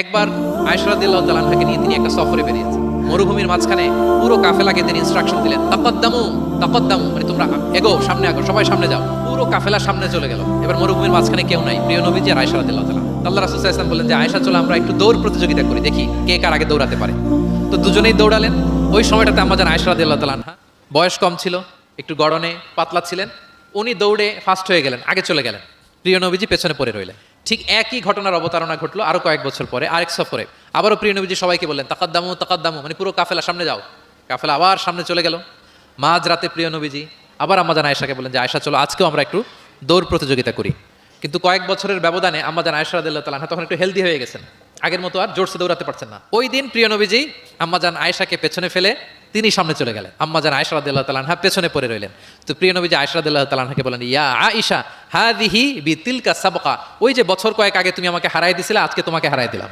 একবার আয়েশা রাদিয়াল্লাহু তাআলা আনহাকে নিয়ে তিনি একটা সফরে বেরিয়েছেন। মরুভূমির মাঝখানে পুরো কাফেলাকে তিনি ইনস্ট্রাকশন দিলেন, তাকাদ্দামু তাকাদ্দামু, মানে তোমরা এগো, সামনে আগো, সবাই সামনে যাও। পুরো কাফেলা সামনে চলে গেল। এবার মরুভূমির মাঝখানে কেউ নাই, প্রিয় নবীজি আর আয়েশা রাদিয়াল্লাহু তাআলা। আল্লাহ রাসূল সাল্লাল্লাহু আলাইহি ওয়াসাল্লাম বললেন যে আয়েশা, চলো আমরা একটু দৌড় প্রতিযোগিতা করি, দেখি কে কার আগে দৌড়াতে পারে। তো দুজনেই দৌড়ালেন। ওই সময়টাতে আম্মাজান আয়েশা রাদিয়াল্লাহু তাআলা আনহা বয়স কম ছিল, একটু গড়নে পাতলা ছিলেন। উনি দৌড়ে ফার্স্ট হয়ে গেলেন, আগে চলে গেলেন। প্রিয় নবীজি পেছনে পড়ে রইলেন। ঠিক একই ঘটনার অবতারণা ঘটলো আরো কয়েক বছর পরে আরেক সফরে। আবারও প্রিয় নবীজি সবাইকে বললেন, তাকাদ্দামু তাকাদ্দামু, মানে পুরো কাফেলা সামনে যাও। কাফেলা আবার সামনে চলে গেল। মাঝ রাতে প্রিয় নবীজি আবার আম্মাজান আয়েশাকে বললেন যে আয়েশা, চলো আজকেও আমরা একটু দৌড় প্রতিযোগিতা করি। কিন্তু কয়েক বছরের ব্যবধানে আম্মাজান আয়েশা রাদিয়াল্লাহু তাআলা আনহা তখন একটু হেলদি হয়ে গেছেন, আগের মতো আর জোরসে দৌড়াতে পারছেন না। ওই দিন প্রিয় নবীজি আম্মাজান আয়েশাকে পেছনে ফেলে তিনি সামনে চলে গেলেন। আম্মাজান আয়েশা রাদিয়াল্লাহু তাআলা আনহা পেছনে পড়ে রইলেন। তো প্রিয় নবীজি আয়েশা রাদিয়াল্লাহু তাআলা আনহাকে বলেন, ইয়া আয়েশা হাযিহি বিতিলকা সাবকা, ওই যে বছর কয়েক আগে তুমি আমাকে হারাই দিছিলে, আজকে তোমাকে হারাই দিলাম।